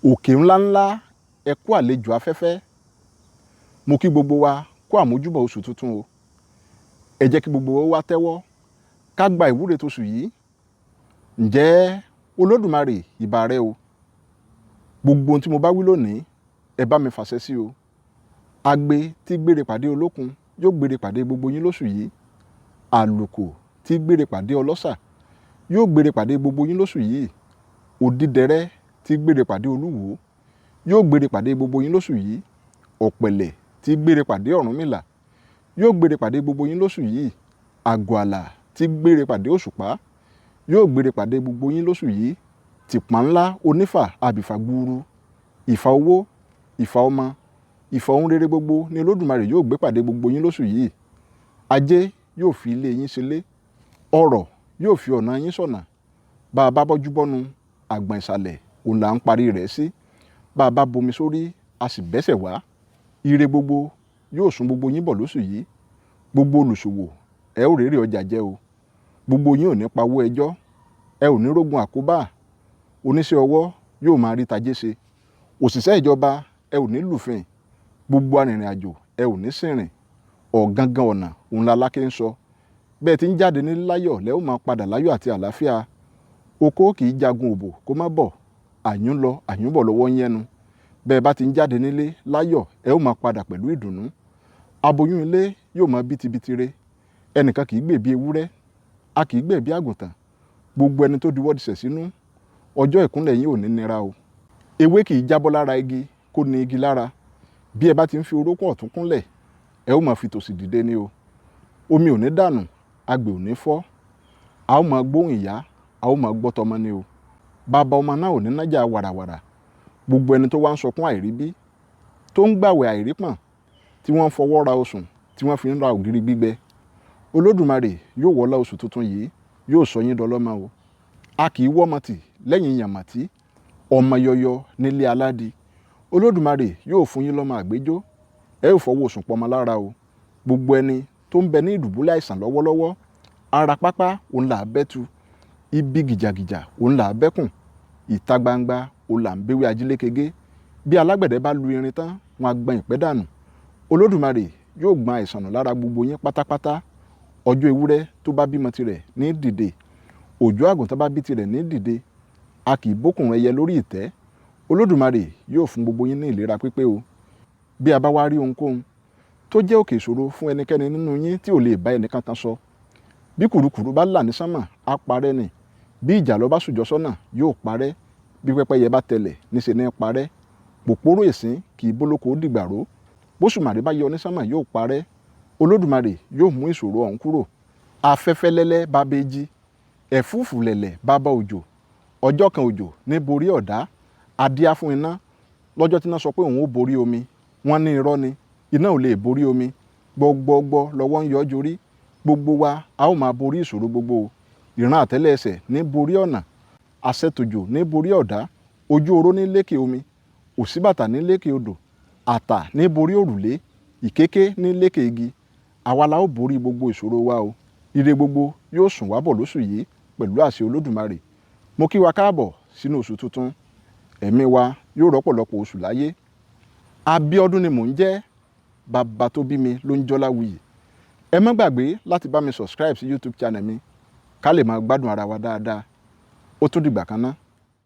òkè ńláńlá ẹ kú àlejò afẹ́fẹ́. Mo kí gbogbo wa kú àmójúbọ̀ oṣù tuntun o. Ẹ jẹ́ kí gbogbo wa wá tẹ́wọ́ ká gba ìwúre tóṣù yìí. Ǹjẹ́ Olódùmarè ìbà rẹ o. Gbogbo ohun tí mo bá wí lónìí ẹ bá mi fàṣẹ sí o. Agbe tí gbére pàdé olókun yóò gbére pàdé gbogbo yín lóṣù yìí. Àlùkò tí gbére pàdé ọlọ́ṣà yóò gbére pàdé gbogbo yín lóṣù yìí. Òdídẹrẹ́ tí gbére pàdé olúwo yóò gbére pàdé gbogbo yín lóṣù yìí. Ọ̀pẹ̀lẹ̀ tí gbére pàdé Ọ̀rúnmìlà yóò gbére pàdé gbogbo yín lóṣù yìí. Àgọ̀àlà tí gbére pàdé òṣùpá yóò gbére pàdé gbogbo yín lóṣù yìí. Tìpá ńlá onífà àbìfà gburu, ìfà owó, ìfà ọmọ, ìfà ohun rere gbogbo ni Olódùmarè yóò gbé pàdé gbogbo yín lóṣù yìí. Ajé yóò fi ilé yín ṣelé, ọrọ̀ yóò fi ọ̀nà yín ṣọ̀nà. Bá a bá bọ́jú bọ́nu àgbọ̀n ìsàlẹ̀ òun là ń parí rẹ̀ sí. Bá a bá bomi sórí a sì bẹ́sẹ̀ wá. Ire gbogbo yóò sún gbogbo yín bọ̀ lóṣù yìí. Gbogbo olùṣòwò ẹ ó rérè ọjà jẹ o. Gbogbo yín ò ní pawó ẹjọ́, ẹ ò ní rógun àkóbá. Oníṣẹ́ ọwọ́ yóò máa rí tajé ṣe. Òṣìṣẹ́ ìjọba ẹ ò ní lùfìn. Gbogbo arìnrìn àjò ẹ ò ní sìnrìn. Ọ̀gangan ọ̀nà òun la lákè ń sọ. Bẹ́ẹ̀ tí ń jáde ní láyọ̀ lẹ́ ó máa padà láyọ̀ àti àlàáfíà. Oko kì í jagun òbò kó má bọ̀. Àyún lọ àyún bọ̀ lọ́wọ́ ń yẹnu. Bẹ́ẹ̀ bá ti ń jáde nílé láyọ̀ ẹ ó máa padà pẹ̀lú ìdùnnú. Aboyún ilé yóò máa bítibitire. Ẹnìkan kì í gbè bí ewúrẹ́, a kì í gbè bí àgùntàn. Gbogbo ẹni tó diwọ́ disẹ̀ sínú, ọjọ́ ìkúnlẹ̀ yín ò ní nira o. Ewé kì í jábọ́ lára igi kó ní igi lára. Bí ẹ bá ti ń fi orókún ọ̀tún kúnlẹ̀, ẹ ó máa fi tòsì dìde ní o. Omi ò ní dànù, agbè ò ní fọ́. A ó máa gbóhùn ìyá, a ó máa gbọ́ tọmọ ní o. Bàbá ọmọ náà ò ní nájà wàràwàrà. Gbogbo ẹni tó wá ń sọkún àìríbí, tó ń gbàwẹ̀ àìrípọ̀n, tí wọ́n ń fọwọ́ ra osùn, tí wọ́n fi ń ra ògiri gbígbẹ. Olódùmarè yóò wọlá oṣù tuntun yìí, yóò sọ yín dọlọ́mọ o. A kì í wọ́mọtì lẹ́yìn yàmàtí, ọmọ yọyọ nílé aládì. Olódùmarè yóò fún yín lọ́mọ àgbéjó, ẹ ó fọwọ́ osùn pọmọ lára o. Gbogbo ẹni tó ń bẹ ní ìdùbúlẹ̀ àìsàn lọ́wọ́lọ́wọ́, ara pápá òun là á bẹ́tu, ibi gìjàgìjà òun là á bẹ́kùn, ìta gbangba òun là ń béwé ajílékegé. Bí alágbẹ̀dẹ bá lu irin tán, wọn á gbọn ìpẹ́ dànù. Olódùmarè yóò gbọn àìsàn nù lára gbogbo yín pátápátá. Ọjọ́ ewúrẹ́ tó bá bímọ tirẹ̀ ní dìde, òjò àgùntàn bá bí tirẹ̀ ní dìde. A kì í bókùn ẹyẹ lórí ìtẹ́. Olódùmarè yóò fún gbogbo yín ní ìlera pípé o. Bí a bá wá rí ohunkóhun tó jẹ́ òkè ìṣòro fún ẹnikẹ́ni nínú yín tí ò lè bá ẹnìkan kan sọ, bí kùrukùru bá là ní sánmà á parẹ́ ni. Bí ìjàlọ bá sùjọ sọ́nà yóò parẹ́. Bí pẹ́pẹ́yẹ bá tẹlẹ̀ níṣe ní parẹ́. Pòpórò ìsín kì í bólóko dìgbàró. Bóṣùmàrè bá yọ ní sánmà yóò parẹ́. Olódùmarè yóò mú ìṣòro ọ̀hún kúrò. Afẹ́fẹ́ lẹ́lẹ́ bá bẹ́jí, ẹ̀fúùfù lẹ̀lẹ̀ bá bá òjò. Ọjọ́ kan òjò ní borí ọ̀dá. Adíá fún iná lọ́jọ́ tí iná sọ pé òun ó borí omi. Wọ́n ní irọ́ ni, iná ò lè borí omi. Gbọgbọgbọ lọ́wọ́ ń yọ jorí. Gbogbo wa a ó máa borí ìṣòro gbogbo o. Ìran àtẹ́lẹsẹ̀ ní borí ọ̀nà. Àṣẹtòjò ní borí ọ̀dá. Ojú oró ní lékè omi. Òsíbàtà ní lékè odò. Àtà ní borí òrùlé. Ìkéké ní lékè igi. Àwa la ó borí gbogbo ìṣòro wa o. Ire gbogbo yóò sùn wá bọ̀ lóṣù yìí pẹ̀lú àṣẹ Olódùmarè. Mo kí wa káàbọ̀ sínú oṣù tuntun. Ẹ̀mí wa yóò rọ́pọ̀lọpọ̀ oṣù láyé. Abíọ́dún ni mò ń jẹ́. Bàbá tó bí mi ló ń jọ́láwuyì. Ẹ má gbàgbé láti bá mi subscribe sí YouTube channel mi ká lè máa gbádùn ara wa dáadáa. Ó tún dìgbà kan náà.